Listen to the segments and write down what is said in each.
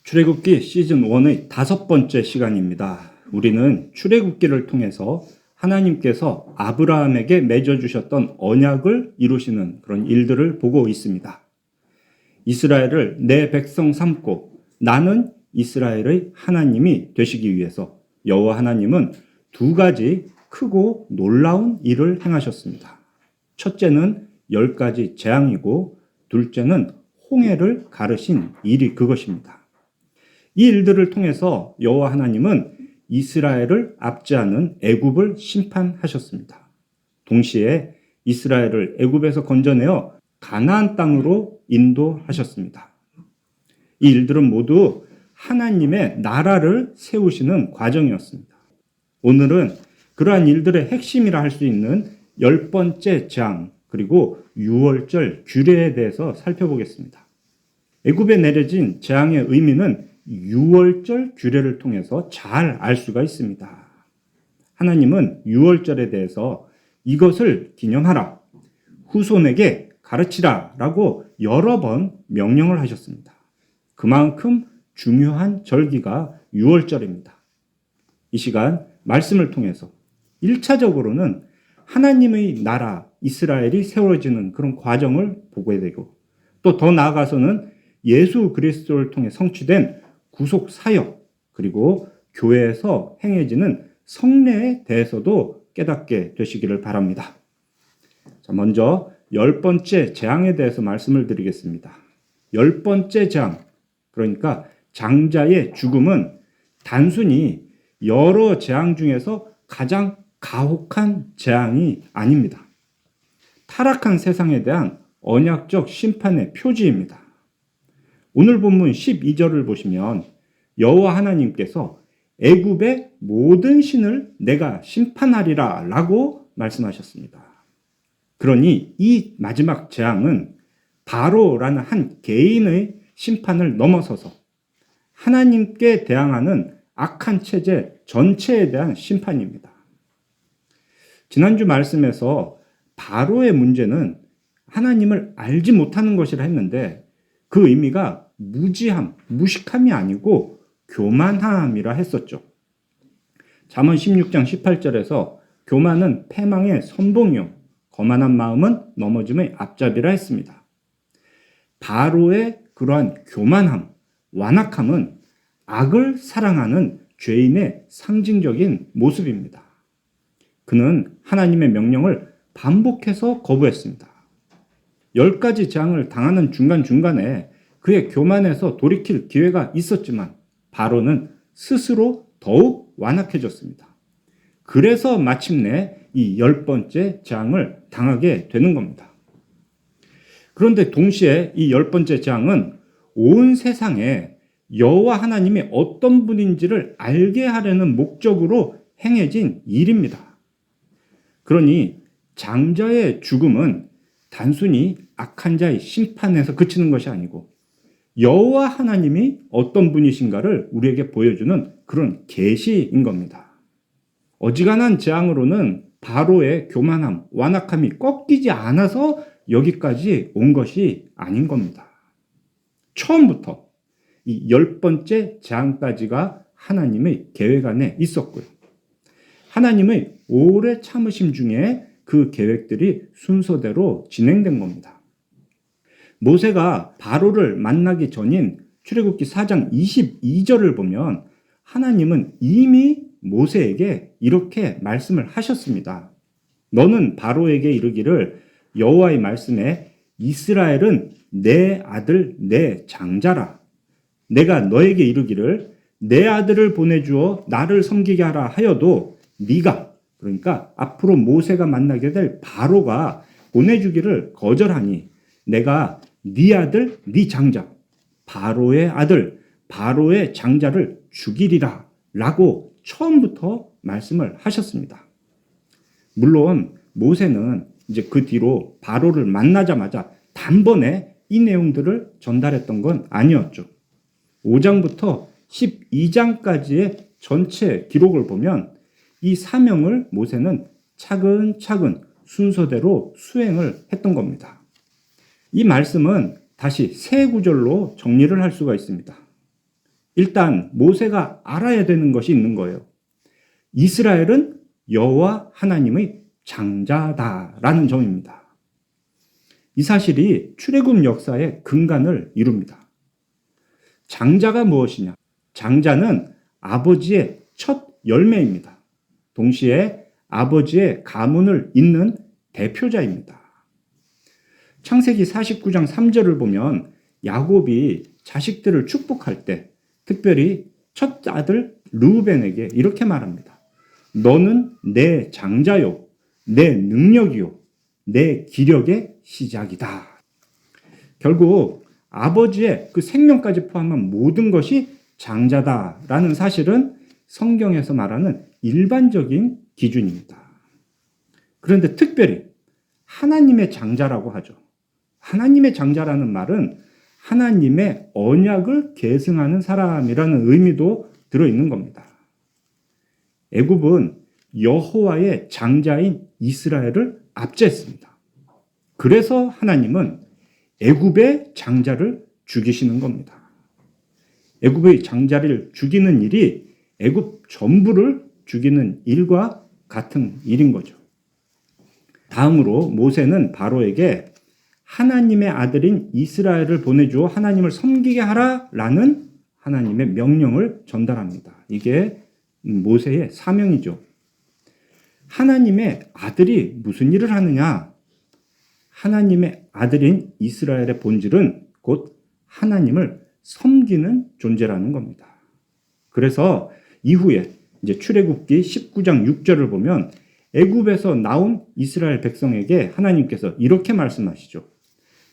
출애굽기 시즌 1의 5번째 시간입니다. 우리는 출애굽기를 통해서 하나님께서 아브라함에게 맺어주셨던 언약을 이루시는 그런 일들을 보고 있습니다. 이스라엘을 내 백성 삼고 나는 이스라엘의 하나님이 되시기 위해서 여호와 하나님은 두 가지 크고 놀라운 일을 행하셨습니다. 첫째는 10가지 재앙이고 둘째는 홍해를 가르신 일이 그것입니다. 이 일들을 통해서 여호와 하나님은 이스라엘을 압제하는 애굽을 심판하셨습니다. 동시에 이스라엘을 애굽에서 건져내어 가나안 땅으로 인도하셨습니다. 이 일들은 모두 하나님의 나라를 세우시는 과정이었습니다. 오늘은 그러한 일들의 핵심이라 할 수 있는 10번째 재앙 그리고 유월절 규례에 대해서 살펴보겠습니다. 애굽에 내려진 재앙의 의미는 유월절 규례를 통해서 잘 알 수가 있습니다. 하나님은 유월절에 대해서 이것을 기념하라, 후손에게 가르치라 라고 여러 번 명령을 하셨습니다. 그만큼 중요한 절기가 유월절입니다. 이 시간 말씀을 통해서 1차적으로는 하나님의 나라 이스라엘이 세워지는 그런 과정을 보게 되고 또 더 나아가서는 예수 그리스도를 통해 성취된 구속 사역 그리고 교회에서 행해지는 성례에 대해서도 깨닫게 되시기를 바랍니다. 자, 먼저 10번째 재앙에 대해서 말씀을 드리겠습니다. 10번째 재앙, 그러니까 장자의 죽음은 단순히 여러 재앙 중에서 가장 가혹한 재앙이 아닙니다. 타락한 세상에 대한 언약적 심판의 표지입니다. 오늘 본문 12절을 보시면 여호와 하나님께서 애굽의 모든 신을 내가 심판하리라 라고 말씀하셨습니다. 그러니 이 마지막 재앙은 바로라는 한 개인의 심판을 넘어서서 하나님께 대항하는 악한 체제 전체에 대한 심판입니다. 지난주 말씀에서 바로의 문제는 하나님을 알지 못하는 것이라 했는데 그 의미가 무지함, 무식함이 아니고 교만함이라 했었죠. 잠언 16장 18절에서 교만은 패망의 선봉이요 거만한 마음은 넘어짐의 앞잡이라 했습니다. 바로의 그러한 교만함, 완악함은 악을 사랑하는 죄인의 상징적인 모습입니다. 그는 하나님의 명령을 반복해서 거부했습니다. 10가지 재앙을 당하는 중간중간에 그의 교만에서 돌이킬 기회가 있었지만 바로는 스스로 더욱 완악해졌습니다. 그래서 마침내 이 10번째 재앙을 당하게 되는 겁니다. 그런데 동시에 이 10번째 재앙은 온 세상에 여호와 하나님이 어떤 분인지를 알게 하려는 목적으로 행해진 일입니다. 그러니 장자의 죽음은 단순히 악한 자의 심판에서 그치는 것이 아니고 여호와 하나님이 어떤 분이신가를 우리에게 보여주는 그런 계시인 겁니다. 어지간한 재앙으로는 바로의 교만함, 완악함이 꺾이지 않아서 여기까지 온 것이 아닌 겁니다. 처음부터 이 10번째 재앙까지가 하나님의 계획 안에 있었고요. 하나님의 오래 참으심 중에 그 계획들이 순서대로 진행된 겁니다. 모세가 바로를 만나기 전인 출애굽기 4장 22절을 보면 하나님은 이미 모세에게 이렇게 말씀을 하셨습니다. 너는 바로에게 이르기를 여호와의 말씀에 이스라엘은 내 아들 내 장자라. 내가 너에게 이르기를 내 아들을 보내주어 나를 섬기게 하라 하여도 네가 그러니까 앞으로 모세가 만나게 될 바로가 보내주기를 거절하니 내가 네 아들 네 장자 바로의 아들 바로의 장자를 죽이리라 라고 처음부터 말씀을 하셨습니다. 물론 모세는 이제 그 뒤로 바로를 만나자마자 단번에 이 내용들을 전달했던 건 아니었죠. 5장부터 12장까지의 전체 기록을 보면 이 사명을 모세는 차근차근 순서대로 수행을 했던 겁니다. 이 말씀은 다시 세 구절로 정리를 할 수가 있습니다. 일단 모세가 알아야 되는 것이 있는 거예요. 이스라엘은 여호와 하나님의 장자다라는 점입니다. 이 사실이 출애굽 역사의 근간을 이룹니다. 장자가 무엇이냐? 장자는 아버지의 첫 열매입니다. 동시에 아버지의 가문을 잇는 대표자입니다. 창세기 49장 3절을 보면 야곱이 자식들을 축복할 때 특별히 첫 아들 르우벤에게 이렇게 말합니다. 너는 내 장자요, 내 능력이요, 내 기력의 시작이다. 결국 아버지의 그 생명까지 포함한 모든 것이 장자다라는 사실은 성경에서 말하는 일반적인 기준입니다. 그런데 특별히 하나님의 장자라고 하죠. 하나님의 장자라는 말은 하나님의 언약을 계승하는 사람이라는 의미도 들어있는 겁니다. 애굽은 여호와의 장자인 이스라엘을 압제했습니다. 그래서 하나님은 애굽의 장자를 죽이시는 겁니다. 애굽의 장자를 죽이는 일이 애굽 전부를 죽이는 일과 같은 일인 거죠. 다음으로 모세는 바로에게 하나님의 아들인 이스라엘을 보내주어 하나님을 섬기게 하라라는 하나님의 명령을 전달합니다. 이게 모세의 사명이죠. 하나님의 아들이 무슨 일을 하느냐? 하나님의 아들인 이스라엘의 본질은 곧 하나님을 섬기는 존재라는 겁니다. 그래서 이후에 이제 출애굽기 19장 6절을 보면 애굽에서 나온 이스라엘 백성에게 하나님께서 이렇게 말씀하시죠.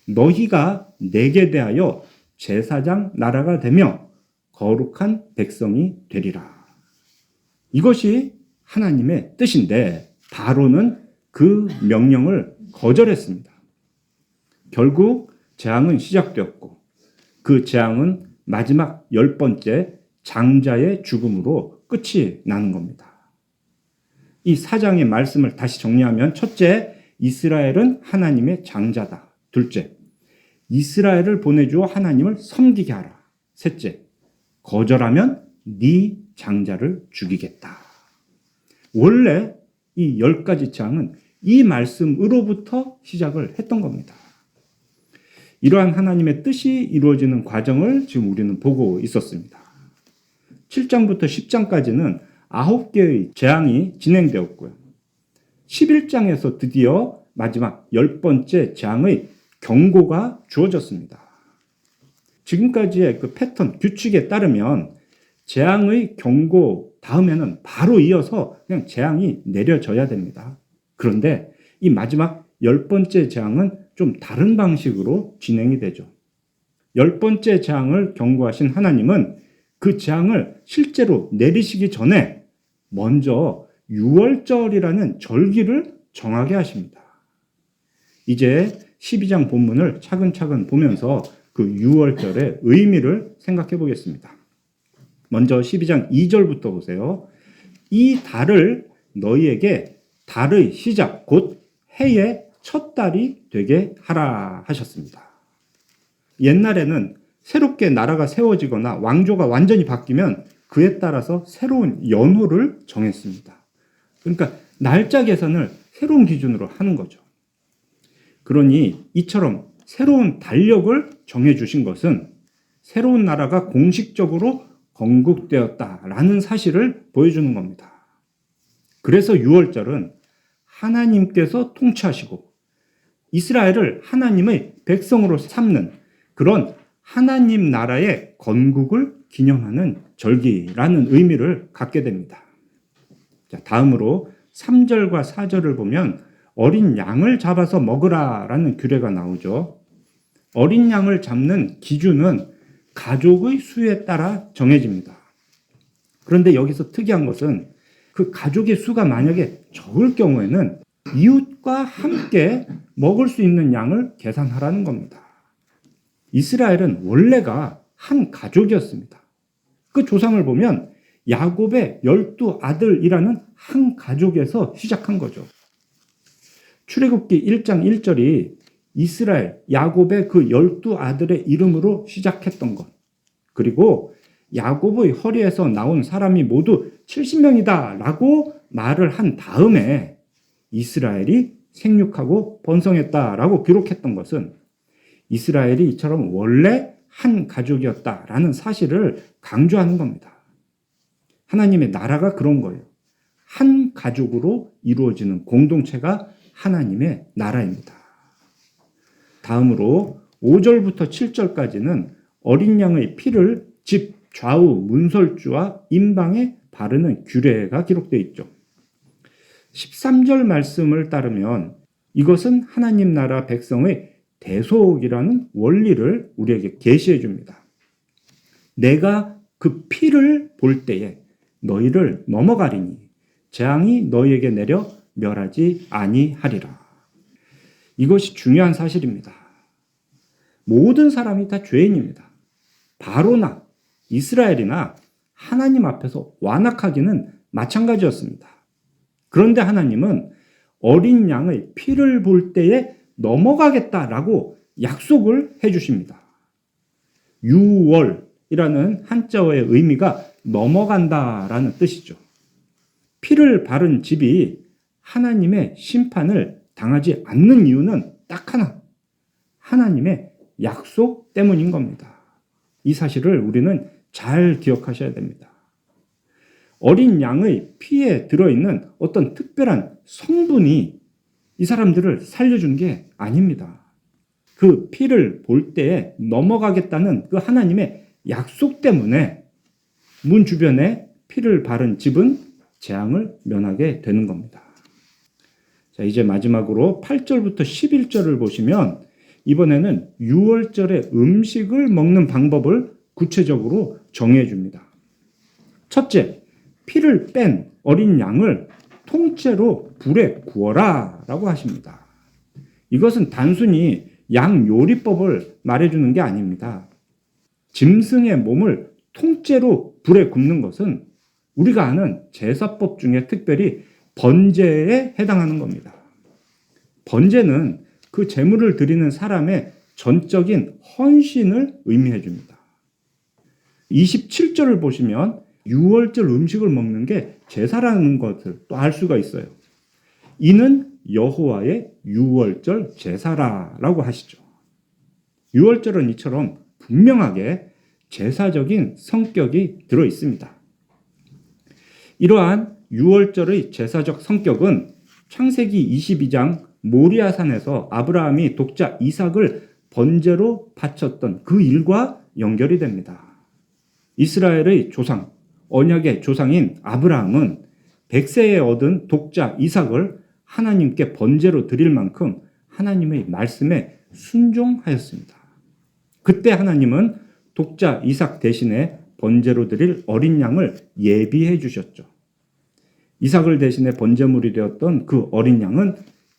너희가 내게 대하여 제사장 나라가 되며 거룩한 백성이 되리라. 이것이 하나님의 뜻인데 바로는 그 명령을 거절했습니다. 결국 재앙은 시작되었고 그 재앙은 마지막 10번째 장자의 죽음으로 끝이 나는 겁니다. 이 사장의 말씀을 다시 정리하면 첫째, 이스라엘은 하나님의 장자다. 둘째, 이스라엘을 보내주어 하나님을 섬기게 하라. 셋째, 거절하면 네 장자를 죽이겠다. 원래 이 10가지 재앙은 이 말씀으로부터 시작을 했던 겁니다. 이러한 하나님의 뜻이 이루어지는 과정을 지금 우리는 보고 있었습니다. 7장부터 10장까지는 9개의 재앙이 진행되었고요. 11장에서 드디어 마지막 10번째 재앙의 경고가 주어졌습니다. 지금까지의 그 패턴, 규칙에 따르면 재앙의 경고 다음에는 바로 이어서 그냥 재앙이 내려져야 됩니다. 그런데 이 마지막 10번째 재앙은 좀 다른 방식으로 진행이 되죠. 10번째 재앙을 경고하신 하나님은 그 재앙을 실제로 내리시기 전에 먼저 유월절이라는 절기를 정하게 하십니다. 이제 12장 본문을 차근차근 보면서 그 유월절의 의미를 생각해 보겠습니다. 먼저 12장 2절부터 보세요. 이 달을 너희에게 달의 시작, 곧 해의 첫 달이 되게 하라 하셨습니다. 옛날에는 새롭게 나라가 세워지거나 왕조가 완전히 바뀌면 그에 따라서 새로운 연호를 정했습니다. 그러니까 날짜 계산을 새로운 기준으로 하는 거죠. 그러니 이처럼 새로운 달력을 정해주신 것은 새로운 나라가 공식적으로 건국되었다라는 사실을 보여주는 겁니다. 그래서 유월절은 하나님께서 통치하시고 이스라엘을 하나님의 백성으로 삼는 그런 하나님 나라의 건국을 기념하는 절기라는 의미를 갖게 됩니다. 자, 다음으로 3절과 4절을 보면 어린 양을 잡아서 먹으라라는 규례가 나오죠. 어린 양을 잡는 기준은 가족의 수에 따라 정해집니다. 그런데 여기서 특이한 것은 그 가족의 수가 만약에 적을 경우에는 이웃과 함께 먹을 수 있는 양을 계산하라는 겁니다. 이스라엘은 원래가 한 가족이었습니다. 그 조상을 보면 야곱의 12아들이라는 한 가족에서 시작한 거죠. 출애굽기 1장 1절이 이스라엘, 야곱의 그 12아들의 이름으로 시작했던 것. 그리고 야곱의 허리에서 나온 사람이 모두 70명이다 라고 말을 한 다음에 이스라엘이 생육하고 번성했다라고 기록했던 것은 이스라엘이 이처럼 원래 한 가족이었다라는 사실을 강조하는 겁니다. 하나님의 나라가 그런 거예요. 한 가족으로 이루어지는 공동체가 하나님의 나라입니다. 다음으로 5절부터 7절까지는 어린 양의 피를 집 좌우 문설주와 임방에 바르는 규례가 기록되어 있죠. 13절 말씀을 따르면 이것은 하나님 나라 백성의 대속이라는 원리를 우리에게 계시해 줍니다. 내가 그 피를 볼 때에 너희를 넘어가리니 재앙이 너희에게 내려 멸하지 아니하리라. 이것이 중요한 사실입니다. 모든 사람이 다 죄인입니다. 바로나 이스라엘이나 하나님 앞에서 완악하기는 마찬가지였습니다. 그런데 하나님은 어린 양의 피를 볼 때에 넘어가겠다라고 약속을 해주십니다. 유월이라는 한자어의 의미가 넘어간다라는 뜻이죠. 피를 바른 집이 하나님의 심판을 당하지 않는 이유는 딱 하나, 하나님의 약속 때문인 겁니다. 이 사실을 우리는 잘 기억하셔야 됩니다. 어린 양의 피에 들어있는 어떤 특별한 성분이 이 사람들을 살려준 게 아닙니다. 그 피를 볼 때에 넘어가겠다는 그 하나님의 약속 때문에 문 주변에 피를 바른 집은 재앙을 면하게 되는 겁니다. 자, 이제 마지막으로 8절부터 11절을 보시면 이번에는 유월절의 음식을 먹는 방법을 구체적으로 정해 줍니다. 첫째, 피를 뺀 어린 양을 통째로 불에 구워라 라고 하십니다. 이것은 단순히 양 요리법을 말해주는 게 아닙니다. 짐승의 몸을 통째로 불에 굽는 것은 우리가 아는 제사법 중에 특별히 번제에 해당하는 겁니다. 번제는 그 제물을 드리는 사람의 전적인 헌신을 의미해 줍니다. 27절을 보시면 유월절 음식을 먹는 게 제사라는 것을 또 알 수가 있어요. 이는 여호와의 유월절 제사라라고 하시죠. 유월절은 이처럼 분명하게 제사적인 성격이 들어 있습니다. 이러한 유월절의 제사적 성격은 창세기 22장 모리아산에서 아브라함이 독자 이삭을 번제로 바쳤던 그 일과 연결이 됩니다. 이스라엘의 조상, 언약의 조상인 아브라함은 100세에 얻은 독자 이삭을 하나님께 번제로 드릴 만큼 하나님의 말씀에 순종하였습니다. 그때 하나님은 독자 이삭 대신에 번제로 드릴 어린 양을 예비해 주셨죠. 이삭을 대신해 번제물이 되었던 그 어린 양은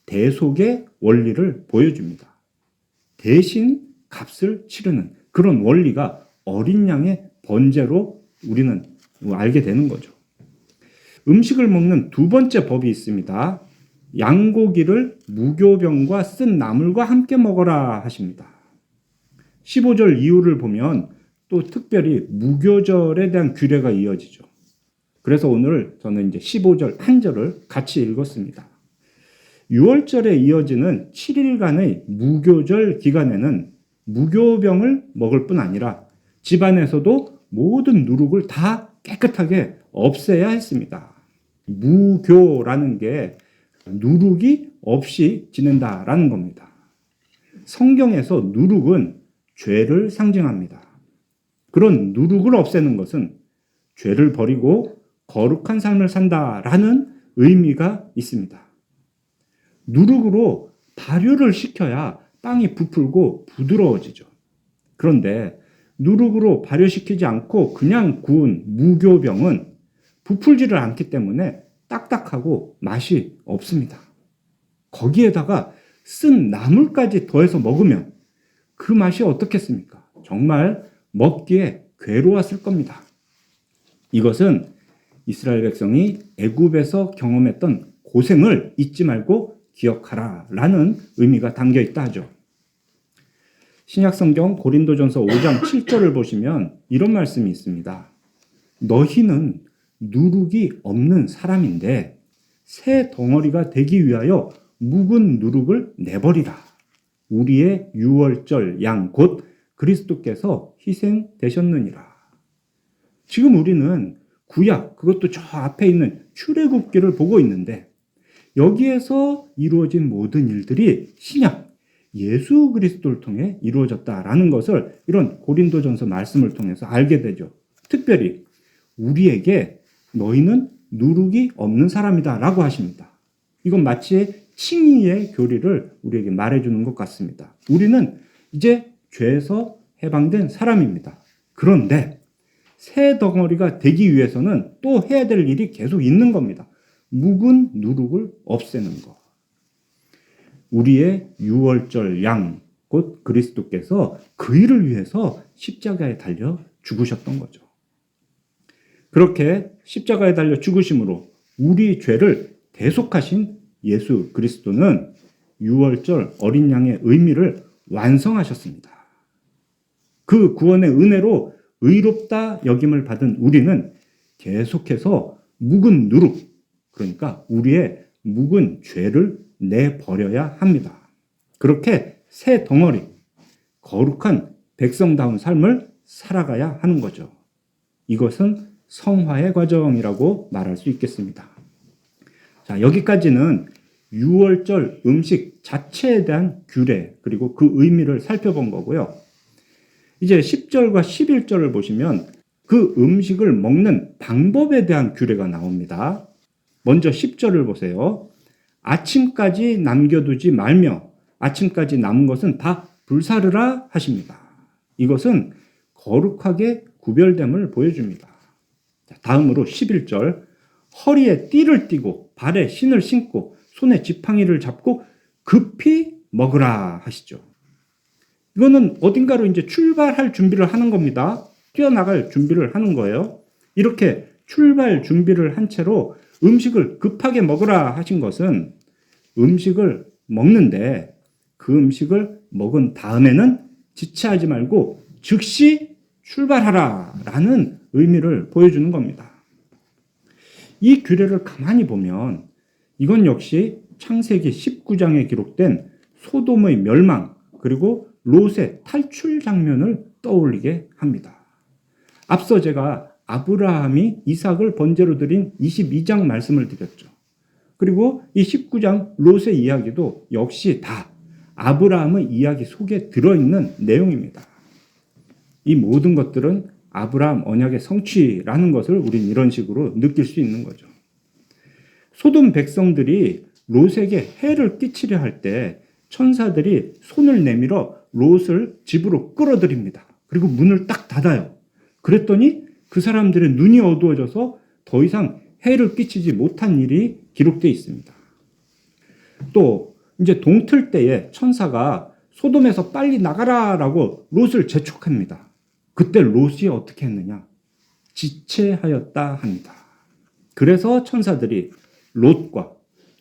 대속의 원리를 보여줍니다. 대신 값을 치르는 그런 원리가 어린 양의 번제로 우리는 알게 되는 거죠. 음식을 먹는 두 번째 법이 있습니다. 양고기를 무교병과 쓴 나물과 함께 먹어라 하십니다. 15절 이후를 보면 또 특별히 무교절에 대한 규례가 이어지죠. 그래서 오늘 저는 이제 15절 한 절을 같이 읽었습니다. 6월절에 이어지는 7일간의 무교절 기간에는 무교병을 먹을 뿐 아니라 집안에서도 모든 누룩을 다 깨끗하게 없애야 했습니다. 무교라는 게 누룩이 없이 지낸다라는 겁니다. 성경에서 누룩은 죄를 상징합니다. 그런 누룩을 없애는 것은 죄를 버리고 거룩한 삶을 산다라는 의미가 있습니다. 누룩으로 발효를 시켜야 빵이 부풀고 부드러워지죠. 그런데 누룩으로 발효시키지 않고 그냥 구운 무교병은 부풀지를 않기 때문에 딱딱하고 맛이 없습니다. 거기에다가 쓴 나물까지 더해서 먹으면 그 맛이 어떻겠습니까? 정말 먹기에 괴로웠을 겁니다. 이것은 이스라엘 백성이 애굽에서 경험했던 고생을 잊지 말고 기억하라 라는 의미가 담겨 있다 하죠. 신약성경 고린도전서 5장 7절을 보시면 이런 말씀이 있습니다. 너희는 누룩이 없는 사람인데 새 덩어리가 되기 위하여 묵은 누룩을 내버리라. 우리의 유월절 양 곧 그리스도께서 희생되셨느니라. 지금 우리는 구약, 그것도 저 앞에 있는 출애굽기를 보고 있는데 여기에서 이루어진 모든 일들이 신약, 예수 그리스도를 통해 이루어졌다라는 것을 이런 고린도전서 말씀을 통해서 알게 되죠. 특별히 우리에게 너희는 누룩이 없는 사람이다 라고 하십니다. 이건 마치 칭의의 교리를 우리에게 말해주는 것 같습니다. 우리는 이제 죄에서 해방된 사람입니다. 그런데 새 덩어리가 되기 위해서는 또 해야 될 일이 계속 있는 겁니다. 묵은 누룩을 없애는 것. 우리의 유월절 양, 곧 그리스도께서 그 일을 위해서 십자가에 달려 죽으셨던 거죠. 그렇게 십자가에 달려 죽으심으로 우리 죄를 대속하신 예수 그리스도는 유월절 어린 양의 의미를 완성하셨습니다. 그 구원의 은혜로 의롭다 여김을 받은 우리는 계속해서 묵은 누룩, 그러니까 우리의 묵은 죄를 내버려야 합니다. 그렇게 새 덩어리, 거룩한 백성다운 삶을 살아가야 하는 거죠. 이것은 성화의 과정이라고 말할 수 있겠습니다. 자, 여기까지는 유월절 음식 자체에 대한 규례, 그리고 그 의미를 살펴본 거고요. 이제 10절과 11절을 보시면 그 음식을 먹는 방법에 대한 규례가 나옵니다. 먼저 10절을 보세요. 아침까지 남겨두지 말며 아침까지 남은 것은 다 불사르라 하십니다. 이것은 거룩하게 구별됨을 보여줍니다. 다음으로 11절. 허리에 띠를 띠고 발에 신을 신고 손에 지팡이를 잡고 급히 먹으라 하시죠. 이거는 어딘가로 이제 출발할 준비를 하는 겁니다. 뛰어나갈 준비를 하는 거예요. 이렇게 출발 준비를 한 채로 음식을 급하게 먹으라 하신 것은 음식을 먹는데 그 음식을 먹은 다음에는 지체하지 말고 즉시 출발하라 라는 의미를 보여주는 겁니다. 이 규례를 가만히 보면 이건 역시 창세기 19장에 기록된 소돔의 멸망 그리고 롯의 탈출 장면을 떠올리게 합니다. 앞서 제가 아브라함이 이삭을 번제로 드린 22장 말씀을 드렸죠. 그리고 이 19장 롯의 이야기도 역시 다 아브라함의 이야기 속에 들어있는 내용입니다. 이 모든 것들은 아브라함 언약의 성취라는 것을 우린 이런 식으로 느낄 수 있는 거죠. 소돔 백성들이 롯에게 해를 끼치려 할 때 천사들이 손을 내밀어 롯을 집으로 끌어들입니다. 그리고 문을 딱 닫아요. 그랬더니 그 사람들의 눈이 어두워져서 더 이상 해를 끼치지 못한 일이 기록되어 있습니다. 또 이제 동틀 때에 천사가 소돔에서 빨리 나가라라고 롯을 재촉합니다. 그때 롯이 어떻게 했느냐? 지체하였다 합니다. 그래서 천사들이 롯과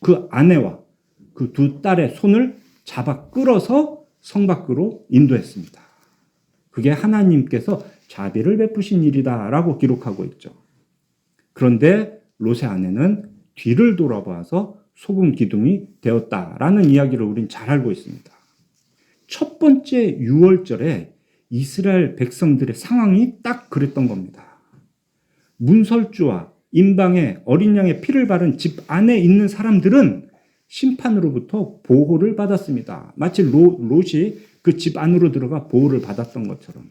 그 아내와 그 두 딸의 손을 잡아 끌어서 성 밖으로 인도했습니다. 그게 하나님께서 자비를 베푸신 일이다라고 기록하고 있죠. 그런데 롯의 아내는 뒤를 돌아봐서 소금 기둥이 되었다라는 이야기를 우린 잘 알고 있습니다. 첫 번째 유월절에 이스라엘 백성들의 상황이 딱 그랬던 겁니다. 문설주와 임방에 어린 양의 피를 바른 집 안에 있는 사람들은 심판으로부터 보호를 받았습니다. 마치 롯이 그 집 안으로 들어가 보호를 받았던 것처럼.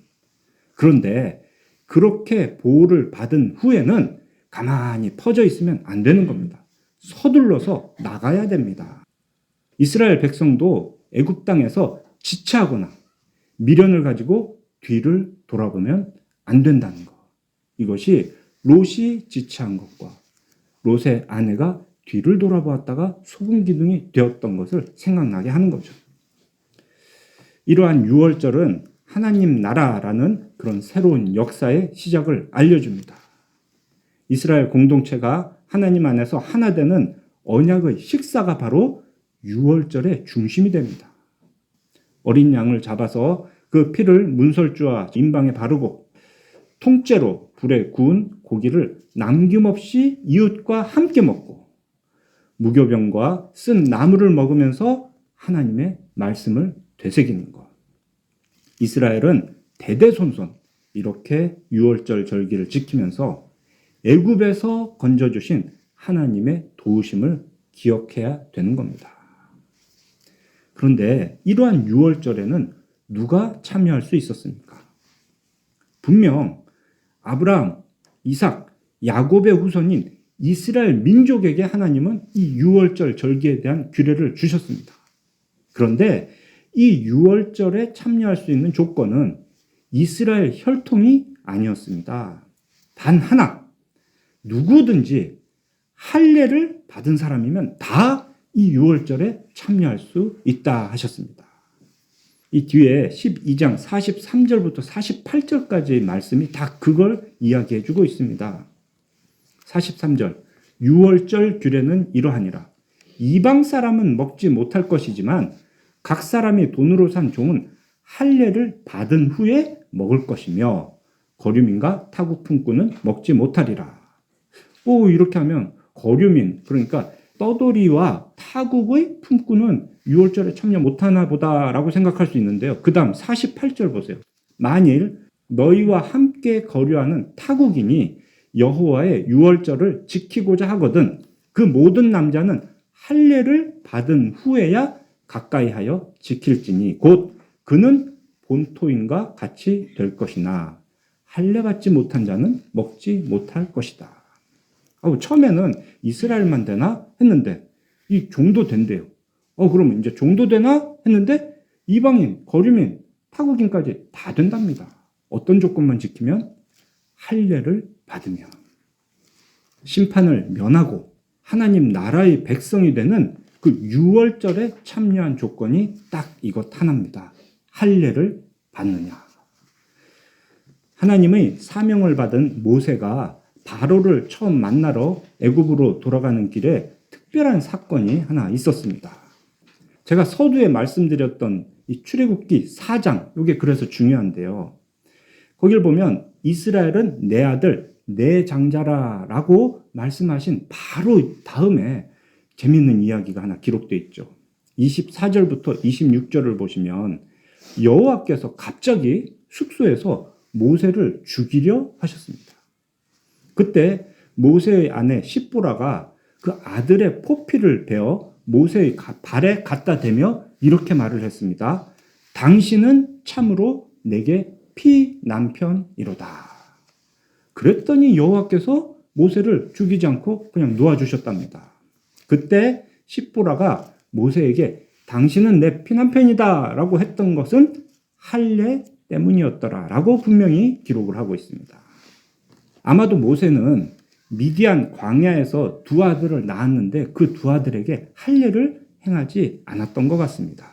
그런데 그렇게 보호를 받은 후에는 가만히 퍼져 있으면 안 되는 겁니다. 서둘러서 나가야 됩니다. 이스라엘 백성도 애굽 땅에서 지체하거나 미련을 가지고 뒤를 돌아보면 안 된다는 것. 이것이 롯이 지체한 것과 롯의 아내가 뒤를 돌아보았다가 소금 기둥이 되었던 것을 생각나게 하는 거죠. 이러한 유월절은 하나님 나라라는 그런 새로운 역사의 시작을 알려줍니다. 이스라엘 공동체가 하나님 안에서 하나 되는 언약의 식사가 바로 유월절의 중심이 됩니다. 어린 양을 잡아서 그 그 피를 문설주와 임방에 바르고 통째로 불에 구운 고기를 남김없이 이웃과 함께 먹고 무교병과 쓴 나무를 먹으면서 하나님의 말씀을 되새기는 것. 이스라엘은 대대손손 이렇게 유월절 절기를 지키면서 애굽에서 건져주신 하나님의 도우심을 기억해야 되는 겁니다. 그런데 이러한 유월절에는 누가 참여할 수 있었습니까? 분명 아브라함, 이삭, 야곱의 후손인 이스라엘 민족에게 하나님은 이 유월절 절기에 대한 규례를 주셨습니다. 그런데 이 유월절에 참여할 수 있는 조건은 이스라엘 혈통이 아니었습니다. 단 하나, 누구든지 할례를 받은 사람이면 다 이 유월절에 참여할 수 있다 하셨습니다. 이 뒤에 12장 43절부터 48절까지의 말씀이 다 그걸 이야기해 주고 있습니다. 43절, 유월절 규례는 이러하니라. 이방 사람은 먹지 못할 것이지만 각 사람이 돈으로 산 종은 할례를 받은 후에 먹을 것이며 거류민과 타국 품꾼은 먹지 못하리라. 이렇게 하면 거류민, 그러니까 떠돌이와 타국의 품꾼은 유월절에 참여 못하나 보다라고 생각할 수 있는데요. 그 다음 48절 보세요. 만일 너희와 함께 거류하는 타국인이 여호와의 유월절을 지키고자 하거든 그 모든 남자는 할례를 받은 후에야 가까이 하여 지킬지니 곧 그는 본토인과 같이 될 것이나 할례 받지 못한 자는 먹지 못할 것이다. 처음에는 이스라엘만 되나 했는데 이 종도 된대요. 그러면 이제 종도 되나 했는데 이방인, 거류민, 타국인까지 다 된답니다. 어떤 조건만 지키면? 할례를 받으면. 심판을 면하고 하나님 나라의 백성이 되는 그 유월절에 참여한 조건이 딱 이것 하나입니다. 할례를 받느냐. 하나님의 사명을 받은 모세가 바로를 처음 만나러 애굽으로 돌아가는 길에 특별한 사건이 하나 있었습니다. 제가 서두에 말씀드렸던 이 출애굽기 4장, 이게 그래서 중요한데요. 거길 보면 이스라엘은 내 아들, 내 장자라 라고 말씀하신 바로 다음에 재밌는 이야기가 하나 기록되어 있죠. 24절부터 26절을 보시면 여호와께서 갑자기 숙소에서 모세를 죽이려 하셨습니다. 그때 모세의 아내 시보라가 그 아들의 포피를 베어 모세의 발에 갖다 대며 이렇게 말을 했습니다. 당신은 참으로 내게 피 남편이로다. 그랬더니 여호와께서 모세를 죽이지 않고 그냥 놓아주셨답니다. 그때 시보라가 모세에게 당신은 내 피남편이다 라고 했던 것은 할례 때문이었더라 라고 분명히 기록을 하고 있습니다. 아마도 모세는 미디안 광야에서 두 아들을 낳았는데 그 두 아들에게 할례를 행하지 않았던 것 같습니다.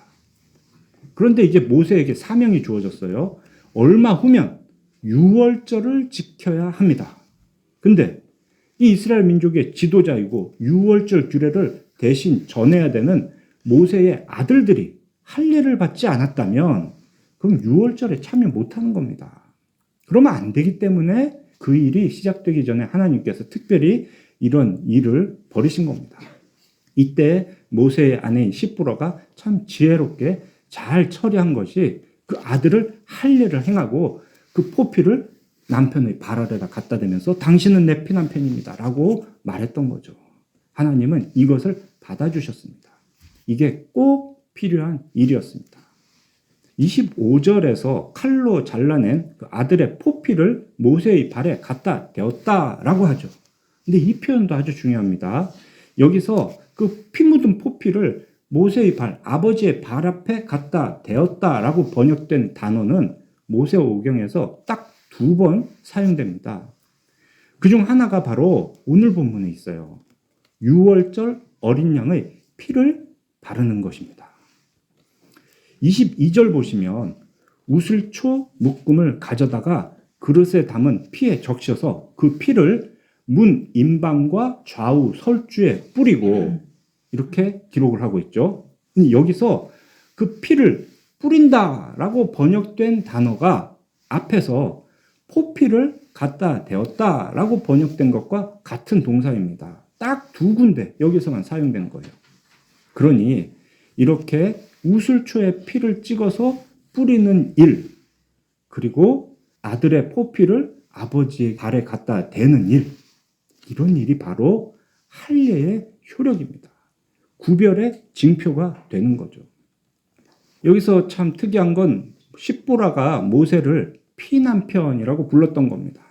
그런데 이제 모세에게 사명이 주어졌어요. 얼마 후면 유월절을 지켜야 합니다. 근데 이 이스라엘 민족의 지도자이고 유월절 규례를 대신 전해야 되는 모세의 아들들이 할례를 받지 않았다면 그럼 유월절에 참여 못하는 겁니다. 그러면 안 되기 때문에 그 일이 시작되기 전에 하나님께서 특별히 이런 일을 벌이신 겁니다. 이때 모세의 아내인 시브라가 참 지혜롭게 잘 처리한 것이 그 아들을 할례를 행하고 그 포피를 남편의 발 아래다 갖다 대면서 당신은 내 피남편입니다 라고 말했던 거죠. 하나님은 이것을 받아주셨습니다. 이게 꼭 필요한 일이었습니다. 25절에서 칼로 잘라낸 그 아들의 포피를 모세의 발에 갖다 대었다라고 하죠. 근데 이 표현도 아주 중요합니다. 여기서 그 피 묻은 포피를 모세의 발, 아버지의 발 앞에 갖다 대었다라고 번역된 단어는 모세오경에서 딱 2번 사용됩니다. 그중 하나가 바로 오늘 본문에 있어요. 유월절 어린 양의 피를 바르는 것입니다. 22절 보시면 우슬초 묶음을 가져다가 그릇에 담은 피에 적셔서 그 피를 문 임방과 좌우 설주에 뿌리고 이렇게 기록을 하고 있죠. 여기서 그 피를 뿌린다라고 번역된 단어가 앞에서 포피를 갖다 대었다라고 번역된 것과 같은 동사입니다. 딱 두 군데 여기서만 사용된 거예요. 그러니 이렇게 우슬초에 피를 찍어서 뿌리는 일, 그리고 아들의 포피를 아버지의 발에 갖다 대는 일, 이런 일이 바로 할례의 효력입니다. 구별의 징표가 되는 거죠. 여기서 참 특이한 건 십보라가 모세를 피남편이라고 불렀던 겁니다.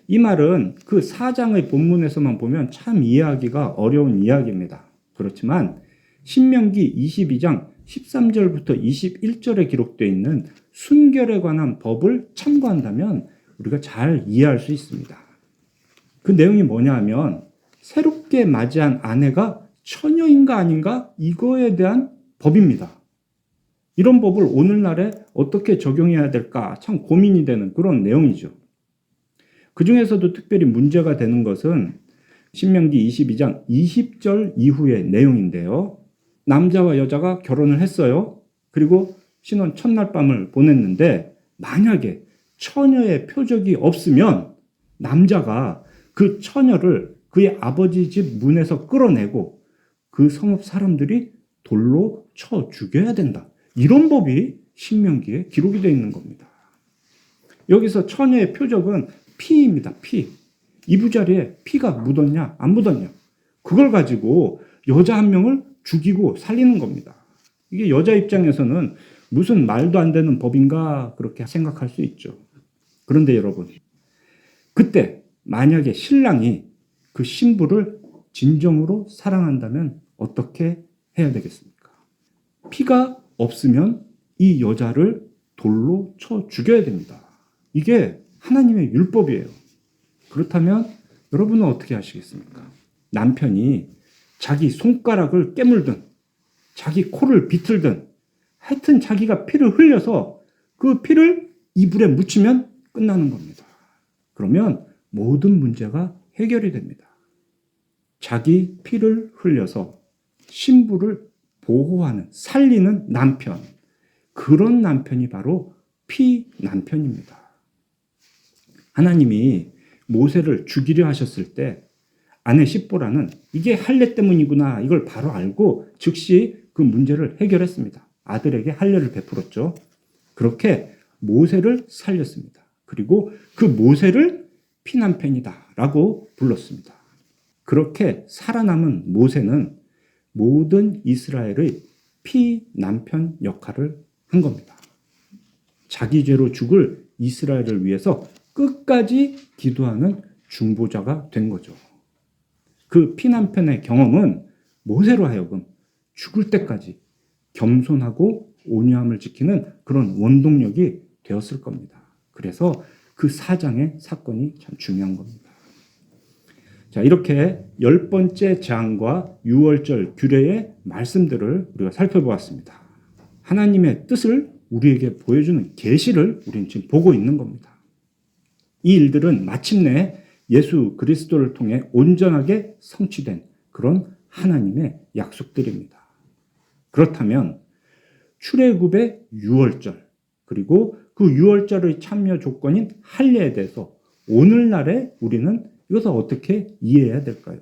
이 말은 그 4장의 본문에서만 보면 참 이해하기가 어려운 이야기입니다. 그렇지만 신명기 22장 13절부터 21절에 기록되어 있는 순결에 관한 법을 참고한다면 우리가 잘 이해할 수 있습니다. 그 내용이 뭐냐 하면 새롭게 맞이한 아내가 처녀인가 아닌가 이거에 대한 법입니다. 이런 법을 오늘날에 어떻게 적용해야 될까 참 고민이 되는 그런 내용이죠. 그 중에서도 특별히 문제가 되는 것은 신명기 22장 20절 이후의 내용인데요. 남자와 여자가 결혼을 했어요. 그리고 신혼 첫날 밤을 보냈는데 만약에 처녀의 표적이 없으면 남자가 그 처녀를 그의 아버지 집 문에서 끌어내고 그 성읍 사람들이 돌로 쳐 죽여야 된다. 이런 법이 신명기에 기록이 되어 있는 겁니다. 여기서 처녀의 표적은 피입니다. 피. 이부자리에 피가 묻었냐 안 묻었냐. 그걸 가지고 여자 한 명을 죽이고 살리는 겁니다. 이게 여자 입장에서는 무슨 말도 안 되는 법인가 그렇게 생각할 수 있죠. 그런데 여러분, 그때 만약에 신랑이 그 신부를 진정으로 사랑한다면 어떻게 해야 되겠습니까? 피가 없으면 이 여자를 돌로 쳐 죽여야 됩니다. 이게 하나님의 율법이에요. 그렇다면 여러분은 어떻게 하시겠습니까? 남편이 자기 손가락을 깨물든 자기 코를 비틀든 하여튼 자기가 피를 흘려서 그 피를 이불에 묻히면 끝나는 겁니다. 그러면 모든 문제가 해결이 됩니다. 자기 피를 흘려서 신부를 보호하는, 살리는 남편. 그런 남편이 바로 피남편입니다. 하나님이 모세를 죽이려 하셨을 때 아내 십보라는 이게 할례 때문이구나 이걸 바로 알고 즉시 그 문제를 해결했습니다. 아들에게 할례를 베풀었죠. 그렇게 모세를 살렸습니다. 그리고 그 모세를 피남편이다라고 불렀습니다. 그렇게 살아남은 모세는 모든 이스라엘의 피남편 역할을 한 겁니다. 자기 죄로 죽을 이스라엘을 위해서 끝까지 기도하는 중보자가 된 거죠. 그 피남편의 경험은 모세로 하여금 죽을 때까지 겸손하고 온유함을 지키는 그런 원동력이 되었을 겁니다. 그래서 그 4장의 사건이 참 중요한 겁니다. 자, 이렇게 10번째 재앙과 유월절 규례의 말씀들을 우리가 살펴보았습니다. 하나님의 뜻을 우리에게 보여주는 계시를 우리는 지금 보고 있는 겁니다. 이 일들은 마침내 예수 그리스도를 통해 온전하게 성취된 그런 하나님의 약속들입니다. 그렇다면 출애굽의 유월절 그리고 그 유월절의 참여 조건인 할례에 대해서 오늘날에 우리는 이것을 어떻게 이해해야 될까요?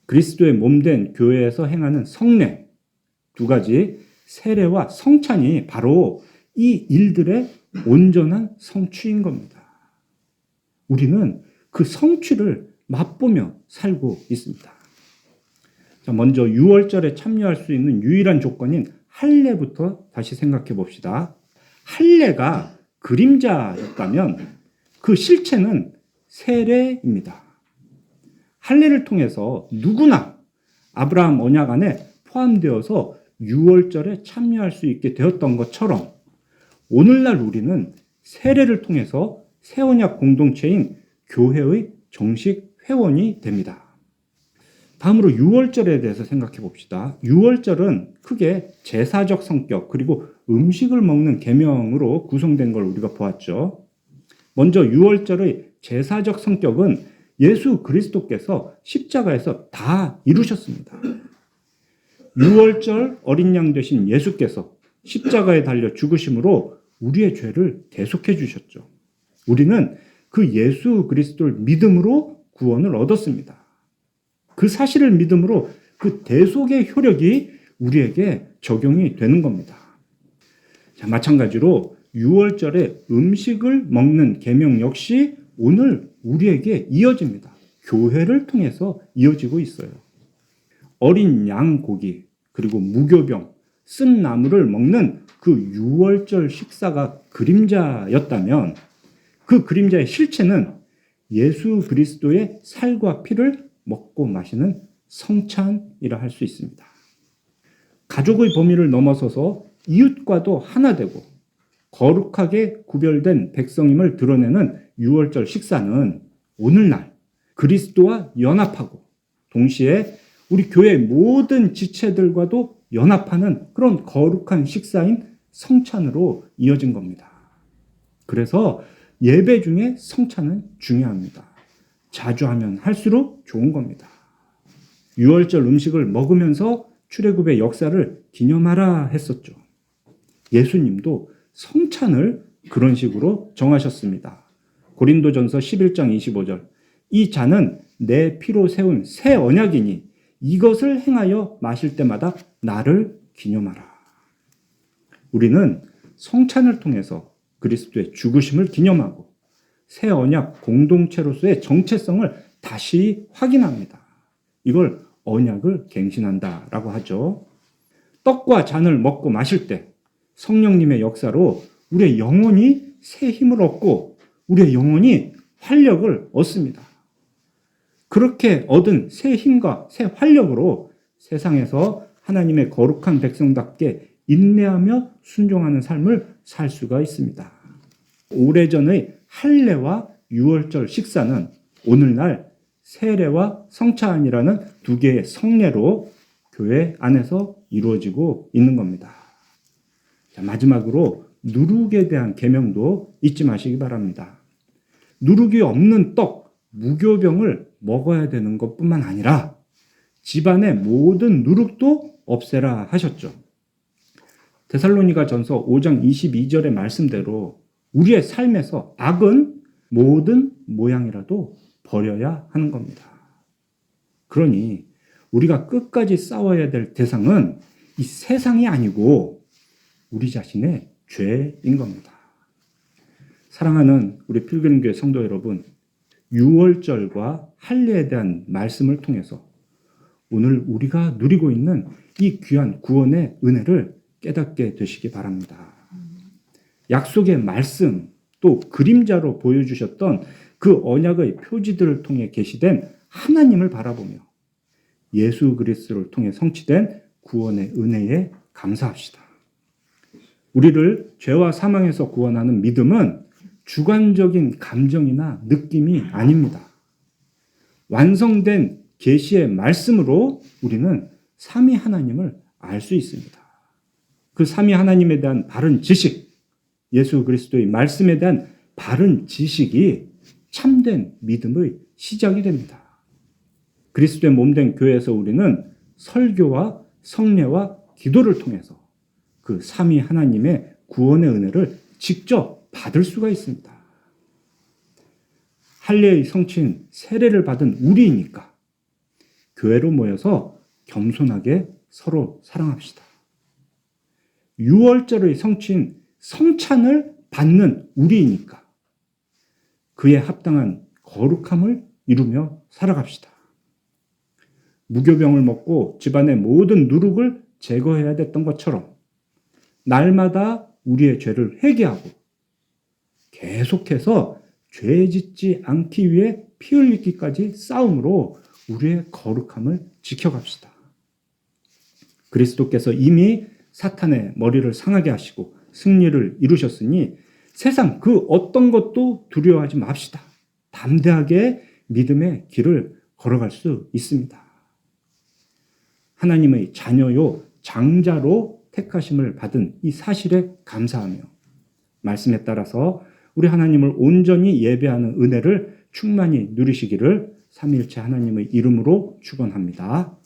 그리스도의 몸된 교회에서 행하는 성례 두 가지 세례와 성찬이 바로 이 일들의 온전한 성취인 겁니다. 우리는 그 성취를 맛보며 살고 있습니다. 자, 먼저 유월절에 참여할 수 있는 유일한 조건인 할례부터 다시 생각해 봅시다. 할례가 그림자였다면 그 실체는 세례입니다. 할례를 통해서 누구나 아브라함 언약 안에 포함되어서 유월절에 참여할 수 있게 되었던 것처럼 오늘날 우리는 세례를 통해서 새 언약 공동체인 교회의 정식 회원이 됩니다. 다음으로 유월절에 대해서 생각해 봅시다. 유월절은 크게 제사적 성격 그리고 음식을 먹는 계명으로 구성된 걸 우리가 보았죠. 먼저 유월절의 제사적 성격은 예수 그리스도께서 십자가에서 다 이루셨습니다. 유월절 어린 양 되신 예수께서 십자가에 달려 죽으심으로 우리의 죄를 대속해 주셨죠. 우리는 그 예수 그리스도를 믿음으로 구원을 얻었습니다. 그 사실을 믿음으로 그 대속의 효력이 우리에게 적용이 되는 겁니다. 자, 마찬가지로 유월절에 음식을 먹는 계명 역시 오늘 우리에게 이어집니다. 교회를 통해서 이어지고 있어요. 어린 양 고기 그리고 무교병, 쓴 나물을 먹는 그 유월절 식사가 그림자였다면 그 그림자의 실체는 예수 그리스도의 살과 피를 먹고 마시는 성찬이라 할 수 있습니다. 가족의 범위를 넘어서서 이웃과도 하나 되고 거룩하게 구별된 백성임을 드러내는 유월절 식사는 오늘날 그리스도와 연합하고 동시에 우리 교회 모든 지체들과도 연합하는 그런 거룩한 식사인 성찬으로 이어진 겁니다. 그래서 예배 중에 성찬은 중요합니다. 자주 하면 할수록 좋은 겁니다. 유월절 음식을 먹으면서 출애굽의 역사를 기념하라 했었죠. 예수님도 성찬을 그런 식으로 정하셨습니다. 고린도전서 11장 25절 이 잔은 내 피로 세운 새 언약이니 이것을 행하여 마실 때마다 나를 기념하라. 우리는 성찬을 통해서 그리스도의 죽으심을 기념하고 새 언약 공동체로서의 정체성을 다시 확인합니다. 이걸 언약을 갱신한다라고 하죠. 떡과 잔을 먹고 마실 때 성령님의 역사로 우리의 영혼이 새 힘을 얻고 우리의 영혼이 활력을 얻습니다. 그렇게 얻은 새 힘과 새 활력으로 세상에서 하나님의 거룩한 백성답게 인내하며 순종하는 삶을 살 수가 있습니다. 오래전의 할례와 유월절 식사는 오늘날 세례와 성찬이라는 두 개의 성례로 교회 안에서 이루어지고 있는 겁니다. 자, 마지막으로 누룩에 대한 계명도 잊지 마시기 바랍니다. 누룩이 없는 떡, 무교병을 먹어야 되는 것뿐만 아니라 집안의 모든 누룩도 없애라 하셨죠. 데살로니가 전서 5장 22절의 말씀대로 우리의 삶에서 악은 모든 모양이라도 버려야 하는 겁니다. 그러니 우리가 끝까지 싸워야 될 대상은 이 세상이 아니고 우리 자신의 죄인 겁니다. 사랑하는 우리 필그림교회 성도 여러분, 유월절과 할례에 대한 말씀을 통해서 오늘 우리가 누리고 있는 이 귀한 구원의 은혜를 깨닫게 되시기 바랍니다. 약속의 말씀 또 그림자로 보여주셨던 그 언약의 표지들을 통해 계시된 하나님을 바라보며 예수 그리스도를 통해 성취된 구원의 은혜에 감사합시다. 우리를 죄와 사망에서 구원하는 믿음은 주관적인 감정이나 느낌이 아닙니다. 완성된 계시의 말씀으로 우리는 삼위 하나님을 알 수 있습니다. 그 삼위 하나님에 대한 바른 지식, 예수 그리스도의 말씀에 대한 바른 지식이 참된 믿음의 시작이 됩니다. 그리스도의 몸된 교회에서 우리는 설교와 성례와 기도를 통해서 그 삼위 하나님의 구원의 은혜를 직접 받을 수가 있습니다. 할례의 성취인 세례를 받은 우리이니까 교회로 모여서 겸손하게 서로 사랑합시다. 유월절의 성취인 성찬을 받는 우리이니까 그에 합당한 거룩함을 이루며 살아갑시다. 무교병을 먹고 집안의 모든 누룩을 제거해야 됐던 것처럼 날마다 우리의 죄를 회개하고 계속해서 죄 짓지 않기 위해 피 흘리기까지 싸움으로 우리의 거룩함을 지켜갑시다. 그리스도께서 이미 사탄의 머리를 상하게 하시고 승리를 이루셨으니 세상 그 어떤 것도 두려워하지 맙시다. 담대하게 믿음의 길을 걸어갈 수 있습니다. 하나님의 자녀요 장자로 택하심을 받은 이 사실에 감사하며 말씀에 따라서 우리 하나님을 온전히 예배하는 은혜를 충만히 누리시기를 삼위일체 하나님의 이름으로 축원합니다.